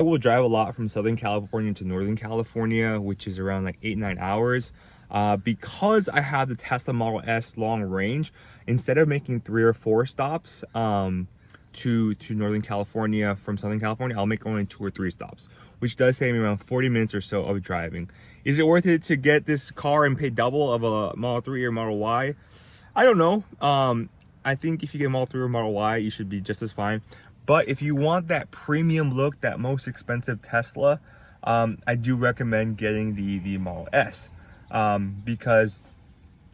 I will drive a lot from Southern California to Northern California, which is around like 8-9 hours. Because I have the Tesla Model S long range, instead of making 3 or 4 stops to Northern California from Southern California, I'll make only 2 or 3 stops, which does save me around 40 minutes or so of driving. Is it worth it to get this car and pay double of a Model 3 or Model Y? I don't know. I think if you get Model 3 or Model Y, you should be just as fine. But if you want that premium look, that most expensive Tesla, I do recommend getting the Model S, because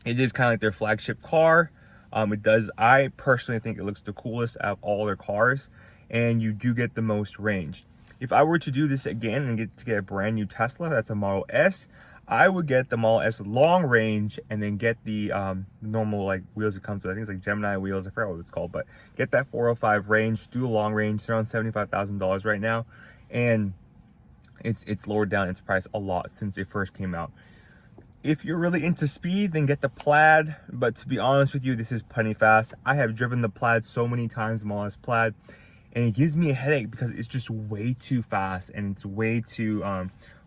it is kind of like their flagship car. I personally think it looks the coolest out of all their cars, and you do get the most range. If I were to do this again and get a brand new Tesla, that's a Model S, I would get the Model S long range and then get the normal like wheels it comes with. I think it's like Gemini wheels, I forgot what it's called, but get that 405 range, do a long range. It's around $75,000 right now, and it's lowered down its price a lot since it first came out. If you're really into speed, then get the Plaid, but to be honest with you, this is plenty fast. I have driven the Plaid so many times, the Model S Plaid, and it gives me a headache because it's just way too fast and it's way too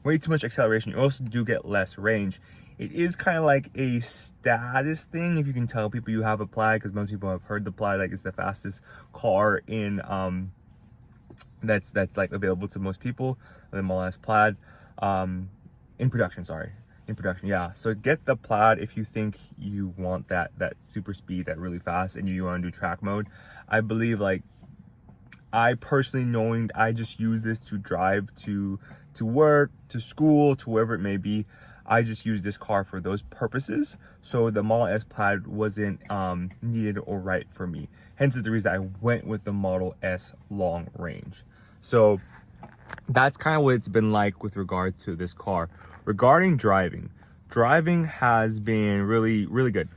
much acceleration. You also do get less range. It is kind of like a status thing if you can tell people you have a Plaid, because most people have heard the Plaid like it's the fastest car in that's like available to most people, the Model S Plaid, in production, sorry. In production, yeah. So get the Plaid if you think you want that super speed, that really fast, and you want to do track mode. I believe, like, I personally, knowing I just use this to drive to work, to school, to wherever it may be, I just use this car for those purposes. So the Model S Plaid wasn't needed or right for me. Hence the reason I went with the Model S long range. So that's kind of what it's been like with regards to this car. Regarding driving has been really, really good.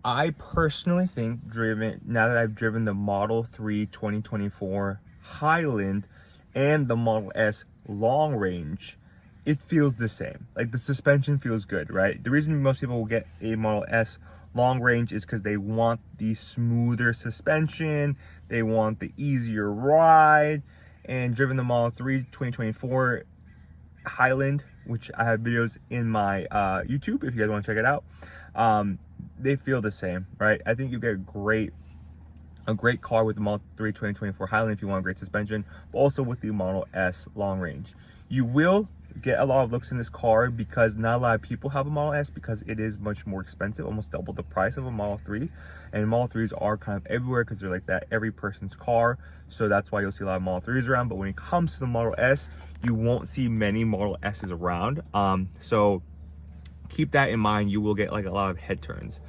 I personally think now that I've driven the Model 3 2024 Highland and the Model S long range, it feels the same. Like, the suspension feels good, right? The reason most people will get a Model S long range is because they want the smoother suspension, they want the easier ride. And driven the Model 3 2024 Highland, which I have videos in my YouTube if you guys want to check it out, they feel the same, right? I think you get a great car with the Model 3 2024 Highland if you want great suspension, but also with the Model S long range. You will get a lot of looks in this car because not a lot of people have a Model S, because it is much more expensive, almost double the price of a Model 3. And Model 3s are kind of everywhere because they're like that every person's car. So that's why you'll see a lot of Model 3s around. But when it comes to the Model S, you won't see many Model S's around. So keep that in mind. You will get like a lot of head turns.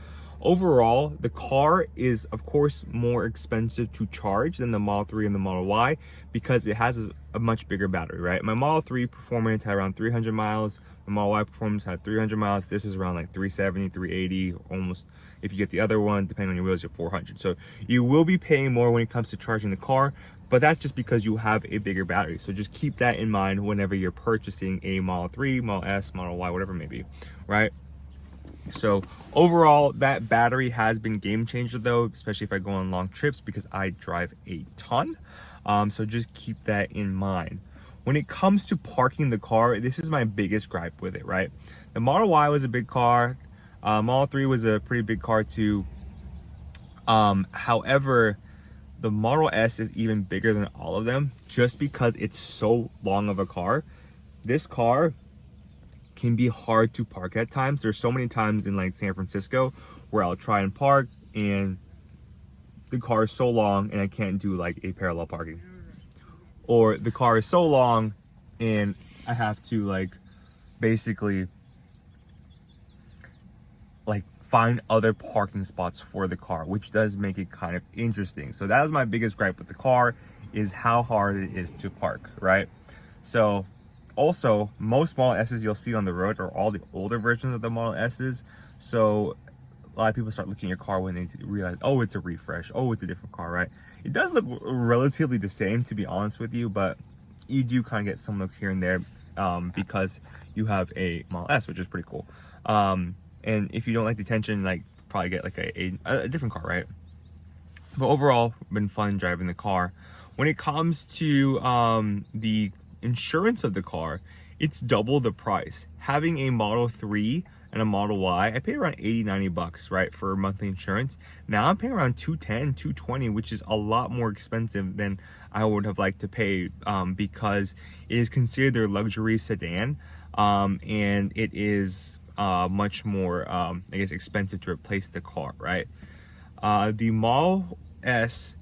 Overall, the car is, of course, more expensive to charge than the Model 3 and the Model Y because it has a much bigger battery, right? My Model 3 performance had around 300 miles. My Model Y performance had 300 miles. This is around like 370, 380, almost. If you get the other one, depending on your wheels, you're 400. So you will be paying more when it comes to charging the car, but that's just because you have a bigger battery. So just keep that in mind whenever you're purchasing a Model 3, Model S, Model Y, whatever it may be, right? So overall, that battery has been game changer though, especially if I go on long trips because I drive a ton. So just keep that in mind. When it comes to parking the car, this is my biggest gripe with it, right? The Model Y was a big car. Model 3 was a pretty big car too. However, the Model S is even bigger than all of them just because it's so long of a car. This car can be hard to park at times. There's so many times in like San Francisco where I'll try and park and the car is so long and I can't do like a parallel parking, or the car is so long and I have to like basically like find other parking spots for the car, which does make it kind of interesting. So that was my biggest gripe with the car, is how hard it is to park, right? So also, most Model S's you'll see on the road are all the older versions of the Model S's. So a lot of people start looking at your car when they realize, oh, it's a refresh, oh, it's a different car, right? It does look relatively the same, to be honest with you, but you do kind of get some looks here and there because you have a Model S, which is pretty cool. And if you don't like the attention, like probably get like a different car, right? But overall, been fun driving the car. When it comes to the insurance of the car, it's double the price. Having a Model 3 and a Model Y, I pay around 80-90 bucks, right, for monthly insurance. Now I'm paying around 210-220, which is a lot more expensive than I would have liked to pay, because it is considered their luxury sedan, and it is much more, I guess, expensive to replace the car, right? The Model S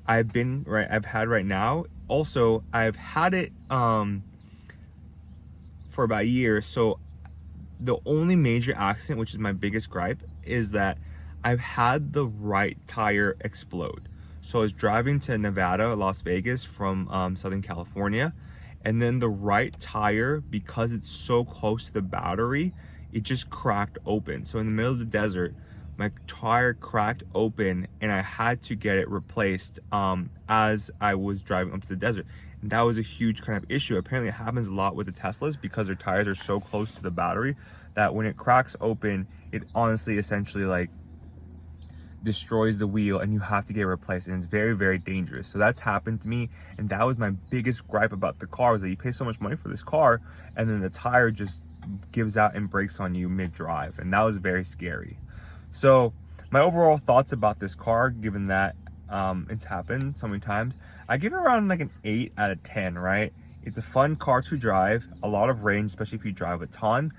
I've had right now. Also, I've had it for about a year. So the only major accident, which is my biggest gripe, is that I've had the right tire explode. So I was driving to Nevada, Las Vegas from Southern California, and then the right tire, because it's so close to the battery, it just cracked open. So in the middle of the desert, my tire cracked open and I had to get it replaced as I was driving up to the desert. And that was a huge kind of issue. Apparently it happens a lot with the Teslas because their tires are so close to the battery that when it cracks open, it honestly essentially like destroys the wheel and you have to get it replaced, and it's very, very dangerous. So that's happened to me, and that was my biggest gripe about the car, was that you pay so much money for this car and then the tire just gives out and breaks on you mid-drive, and that was very scary. So my overall thoughts about this car, given that it's happened so many times, I give it around like an 8 out of 10, right? It's a fun car to drive, a lot of range, especially if you drive a ton.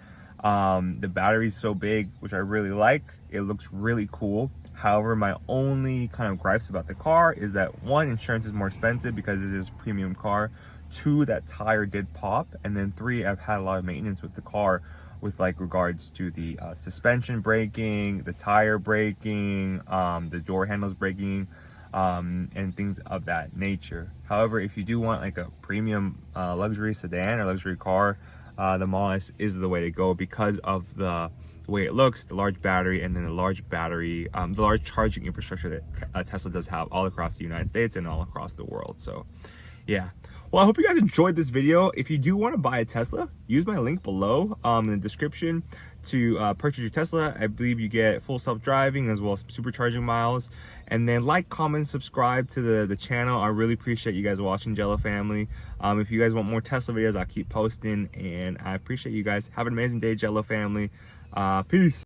The battery's so big, which I really like. It looks really cool. However, my only kind of gripes about the car is that, one, insurance is more expensive because it is a premium car. 2, that tire did pop. And then 3, I've had a lot of maintenance with the car with like regards to the suspension braking, the tire braking, the door handles braking, and things of that nature. However, if you do want like a premium luxury sedan or luxury car, the Model S is the way to go because of the way it looks, the large battery, and then the large battery, the large charging infrastructure that Tesla does have all across the United States and all across the world. So yeah, well, I hope you guys enjoyed this video. If you do want to buy a Tesla, use my link below in the description to purchase your Tesla. I believe you get full self-driving as well as supercharging miles. And then like, comment, subscribe to the channel. I really appreciate you guys watching, Jello family. If you guys want more Tesla videos, I'll keep posting, and I appreciate you guys. Have an amazing day, Jello family. Peace.